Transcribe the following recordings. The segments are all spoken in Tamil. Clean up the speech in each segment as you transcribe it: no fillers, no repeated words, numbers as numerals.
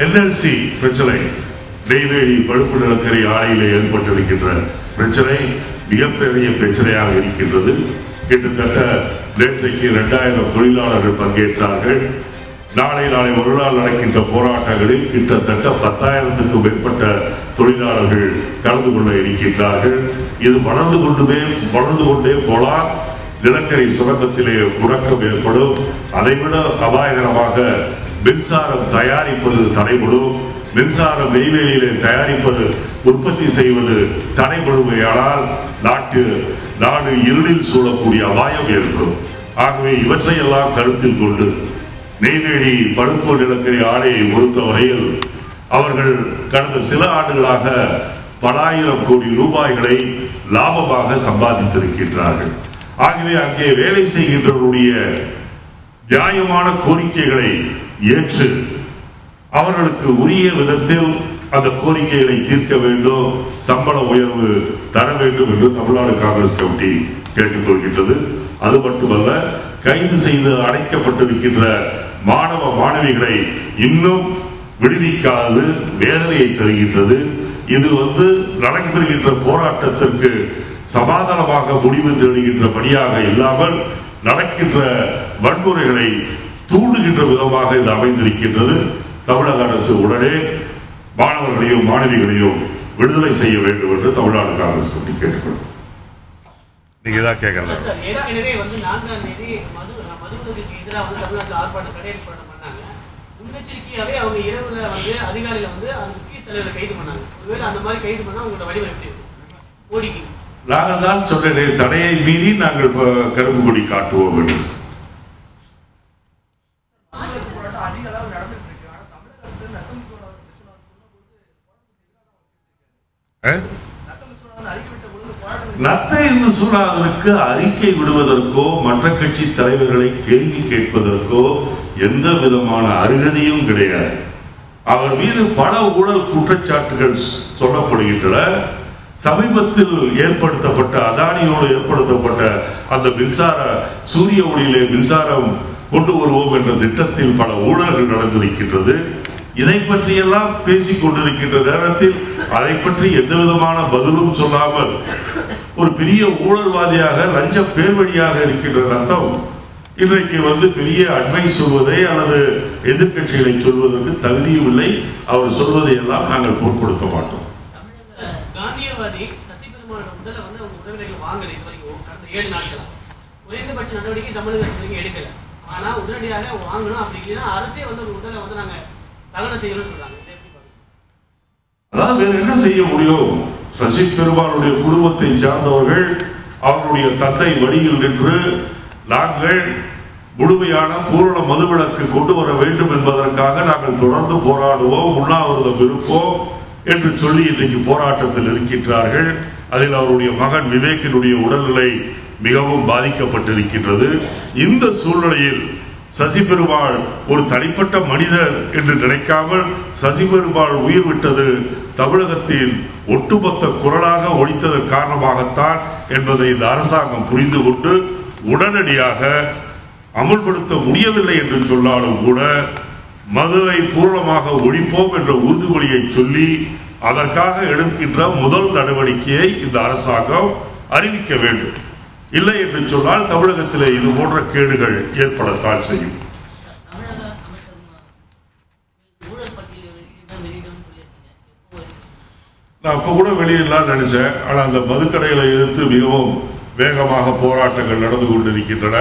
NLC பிரச்சனை, நெய்வேலி பழுப்பு நிலக்கரி ஆலையில் ஏற்பட்டிருக்கின்ற பிரச்சனை மிகப்பெரிய பிரச்சனையாக இருக்கின்றது. கிட்டத்தட்ட நேற்றைக்கு 2000 தொழிலாளர்கள் பங்கேற்றார்கள். நாளை மறுநாள் நடக்கின்ற போராட்டங்களில் கிட்டத்தட்ட 10,000க்கும் மேற்பட்ட தொழிலாளர்கள் கலந்து கொள்ள இருக்கின்றார்கள். இது வளர்ந்து கொண்டே போலாம். நிலக்கரி சுரங்கத்திலே முடக்கம் ஏற்படும். அதைவிட அபாயகரமாக மின்சாரம் தயாரிப்பது தடைபடும். மின்சாரம் நெய்வேலியிலே தயாரிப்பது உற்பத்தி செய்வது தடைபடுமையானால் நாடு இருளில் சூழக்கூடிய அபாயம் ஏற்படும். ஆகவே இவற்றையெல்லாம் கருத்தில் கொண்டு நெய்வேலி பழுப்பு நிலக்கரி ஆலையை பொறுத்தவரையில் அவர்கள் கடந்த சில ஆண்டுகளாக பல ஆயிரம் கோடி ரூபாய்களை லாபமாக சம்பாதித்திருக்கின்றார்கள். ஆகவே அங்கே வேலை செய்கின்றவருடைய நியாயமான கோரிக்கைகளை ஏற்று அவர்களுக்கு உரிய விதத்தில் அந்த கோரிக்கைகளை தீர்க்க வேண்டும், சம்பள உயர்வு தர வேண்டும் என்று தமிழ்நாடு காங்கிரஸ் கமிட்டி கேட்டுக்கொள்கின்றது. அது மட்டுமல்ல, கைது செய்து அடைக்கப்பட்டிருக்கின்ற மாணவ மாணவிகளை இன்னும் விடுவிக்காது வேதனையை தருகின்றது. இது நடைபெறுகின்ற போராட்டத்திற்கு சமாதானமாக முடிவு தேடுகின்ற பணியாக இல்லாமல் நடக்கின்ற வன்முறைகளை தூண்டுகின்ற விதமாக இது அமைந்திருக்கின்றது. தமிழக அரசு உடனே மாணவர்களையும் மாணவிகளையும் விடுதலை செய்ய வேண்டும் என்று தமிழ்நாடு காங்கிரஸ் கமிட்டி கேட்டுக்கொள்ளும். நீங்க தான் கேட்கறது. நாங்கள் தான் சொன்னேன், தடையை மீறி நாங்கள் கருப்பு கொடி காட்டுவோம் என்று. நத்தை சூழலுக்கு அறிக்கை விடுவதற்கோ மற்ற கட்சி தலைவர்களை கேள்வி கேட்பதற்கோ எந்த விதமான அருகதையும் கிடையாது. அவர் மீது பல ஊழல் குற்றச்சாட்டுகள் சொல்லப்படுகின்றன. சமீபத்தில் ஏற்படுத்தப்பட்ட அதானியோடு ஏற்படுத்தப்பட்ட அந்த சூரிய ஒளியிலே மின்சாரம் கொண்டு வருவோம் என்ற திட்டத்தில் பல ஊழல்கள் நடந்திருக்கின்றது. இதை பற்றியெல்லாம் பேசிக் கொண்டிருக்கின்ற நேரத்தில் அதை பற்றி எந்த விதமான பதிலும் சொல்லாமல் ஒரு பெரிய ஊழல்வாதியாக லஞ்ச பேர்வழியாக இருக்கின்ற நத்தம் இன்றைக்கு பெரிய அட்வைஸ் சொல்வதை அல்லது எதிர்கட்சிகளை சொல்வதற்கு தகுதியும் இல்லை. அவர் சொல்வதை எல்லாம் நாங்கள் பொருட்படுத்த மாட்டோம். அதாவது வேற என்ன செய்ய முடியும்? சசி பெருமாளுடைய குடும்பத்தை சார்ந்தவர்கள் அவருடைய தந்தை வழியில் நின்று நாங்கள் முழுமையான பூரண மதுவிலக்கு கொண்டு வர வேண்டும் என்பதற்காக நாங்கள் தொடர்ந்து போராடுவோம், உண்ணாவிரதம் இருப்போம் என்று சொல்லி இன்றைக்கு போராட்டத்தில் இருக்கின்றார்கள். அதில் அவருடைய மகன் விவேக்கினுடைய உடல்நிலை மிகவும் பாதிக்கப்பட்டிருக்கின்றது. இந்த சூழ்நிலையில் சசி பெருமாள் ஒரு தனிப்பட்ட மனிதர் என்று நினைக்காமல் சசி பெருமாள் உயிர் விட்டது தமிழகத்தில் ஒட்டுமொத்த குரலாக ஒலித்ததன் காரணமாகத்தான் என்பதை இந்த அரசாங்கம் புரிந்து கொண்டு உடனடியாக அமுல்படுத்த முடியவில்லை என்று சொன்னாலும் கூட மதுவை பூர்ணமாக ஒழிப்போம் என்ற உறுதிமொழியை சொல்லி அதற்காக எடுக்கின்ற முதல் நடவடிக்கையை இந்த அரசாங்கம் அறிவிக்க வேண்டும். இல்லை என்று சொன்னால் தமிழகத்திலே இது போன்ற கேடுகள் ஏற்படத்தான் செய்யும். நான் இப்ப கூட வெளியிடலாம் நினைச்சேன். ஆனா அந்த மதுக்கடைகளை எதிர்த்து மிகவும் வேகமாக போராட்டங்கள் நடந்து கொண்டிருக்கின்றன.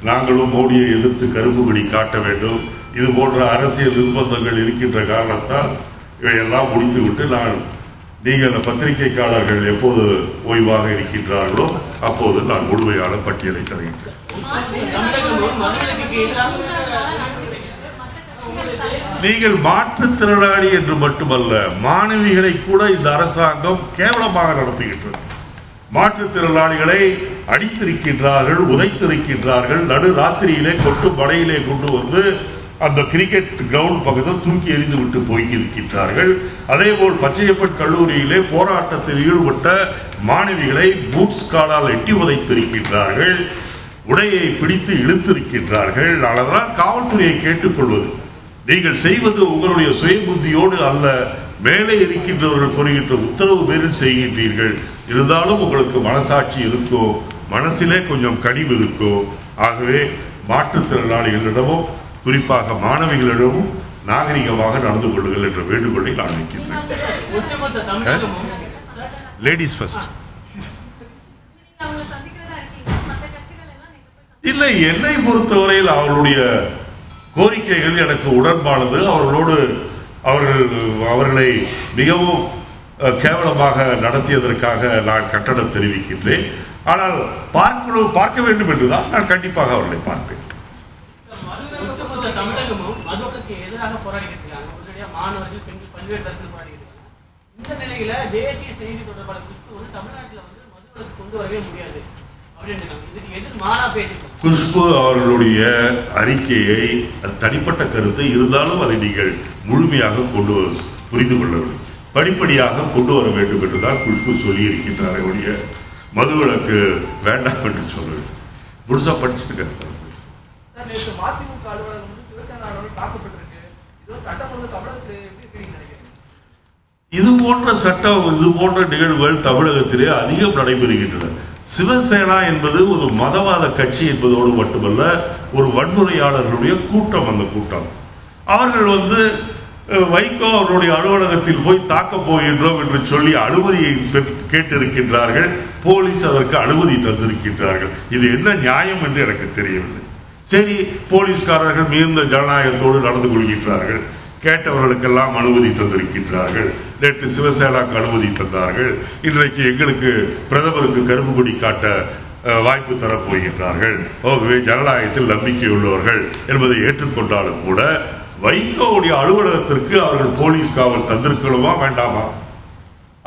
நாங்களும் மோடியை எதிர்த்து கருப்பு கொடி காட்ட வேண்டும். இது போன்ற அரசியல் நிர்பந்தங்கள் இருக்கின்ற காரணத்தால் இவையெல்லாம் முடித்துவிட்டு நீங்கள் அந்த பத்திரிகைக்காரர்கள் எப்போது ஓய்வாக இருக்கின்றார்களோ அப்போது நான் முழுமையான பட்டியலை தருகின்றேன். நீங்கள் மாற்றுத்திறனாளி என்று மட்டுமல்ல, மாணவிகளை கூட இந்த அரசாங்கம் கேவலமாக நடத்துகின்றது. மாற்றுத்திறனாளிகளை அடித்திருக்கின்றார்கள், உதைத்திருக்கின்றார்கள். நடு ராத்திரியிலே கொட்டு படையிலே கொண்டு வந்து அந்த கிரிக்கெட் கிரவுண்ட் பக்கத்தில் தூக்கி எறிந்து விட்டு போய்க்கிருக்கின்றார்கள். அதேபோல் பச்சையப்பன் கல்லூரியிலே போராட்டத்தில் ஈடுபட்ட மாணவிகளை பூட்ஸ் காலால் எட்டி உதைத்திருக்கின்றார்கள், உடையை பிடித்து இழுத்திருக்கின்றார்கள். அதனால் காவல்துறையை கேட்டுக்கொள்வது, நீங்கள் செய்வது உங்களுடைய சுய புத்தியோடு அல்ல, மேலே இருக்கின்றவர்கள் கூறுகின்ற உத்தரவு பேரில் செய்கின்றீர்கள். இருந்தாலும் உங்களுக்கு மனசாட்சி இருக்கோ, மனசிலே கொஞ்சம் கனிவு இருக்கோ. ஆகவே மாற்றுத்திறனாளிகளிடமும் குறிப்பாக மாணவிகளிடமும் நாகரிகமாக நடந்து கொள்ளுங்கள் என்ற வேண்டுகோளை நான் வைக்கின்றேன். Ladies first. இல்லை, என்னை பொறுத்தவரையில் அவர்களுடைய கோரிக்கைகள் எனக்கு உடன்பானது. அவர்களோடு அவர்களை மிகவும் கேவலமாக நடத்தியதற்காக நான் கட்டணம் தெரிவிக்கின்றேன். ஆனால் பார்க்க வேண்டும் என்றுதான் நான் கண்டிப்பாக அவர்களை பார்ப்பேன். இந்த நிலையில தேசிய செய்தி தொடர்பாளர் குஷ்பு தமிழ்நாட்டில் மதுவிலக்கு கொண்டு வரவே முடியாது குஷ்பு அவர்களுடைய அறிக்கையை, தனிப்பட்ட கருத்தை இருந்தாலும் அதை நீங்கள் முழுமையாக புரிந்து கொள்ளவில்லை. படிப்படியாக கொண்டு வர வேண்டும் என்றுதான் குஷ்பு சொல்லி இருக்கின்றார். அவருடைய மதுவிலக்கு வேண்டாம் என்று சொல்ல முழுசா படிச்சுட்டு இது போன்ற சட்டம், இது போன்ற நிகழ்வுகள் தமிழகத்திலே அதிகம் நடைபெறுகின்றன. சிவசேனா என்பது ஒரு மதவாத கட்சி என்பதோடு மட்டுமல்ல, ஒரு வன்முறையாளர்களுடைய கூட்டம். அந்த கூட்டம் அவர்கள் வைகோ அவருடைய அலுவலகத்தில் போய் தாக்க போகின்றோம் என்று சொல்லி அனுமதியை கேட்டிருக்கின்றார்கள். போலீஸ் அதற்கு அனுமதி தந்திருக்கின்றார்கள். இது என்ன நியாயம் என்று எனக்கு தெரியவில்லை. சரி, போலீஸ்காரர்கள் மிகுந்த ஜனநாயகத்தோடு நடந்து கொள்கின்றார்கள். கேட்டவர்களுக்கெல்லாம் அனுமதி தந்திருக்கின்றார்கள். நேற்று சிவசேனாக்கு அனுமதி தந்தார்கள். இன்றைக்கு எங்களுக்கு பிரதமருக்கு கருப்பு கொடி காட்ட வாய்ப்பு தரப்போகின்றார்கள். ஆகவே ஜனநாயகத்தில் நம்பிக்கை உள்ளவர்கள் என்பதை ஏற்றுக்கொண்டாலும் கூட வைகோவுடைய அலுவலகத்திற்கு அவர்கள் போலீஸ் காவல் தந்திருக்கணுமா வேண்டாமா?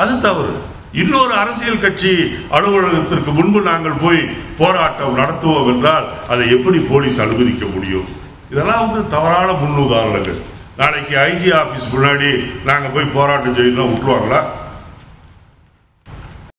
அது தவறு. இன்னொரு அரசியல் கட்சி அலுவலகத்திற்கு முன்பு நாங்கள் போய் போராட்டம் நடத்துவோம் என்றால் அதை எப்படி போலீஸ் அனுமதிக்க முடியும்? இதெல்லாம் தவறான முன்னுதாரணங்கள். நாளைக்கு ஐஜி ஆபீஸ் முன்னாடி நாங்க போய் போராட்டம் செய்யணும் விட்டுருவாங்களா?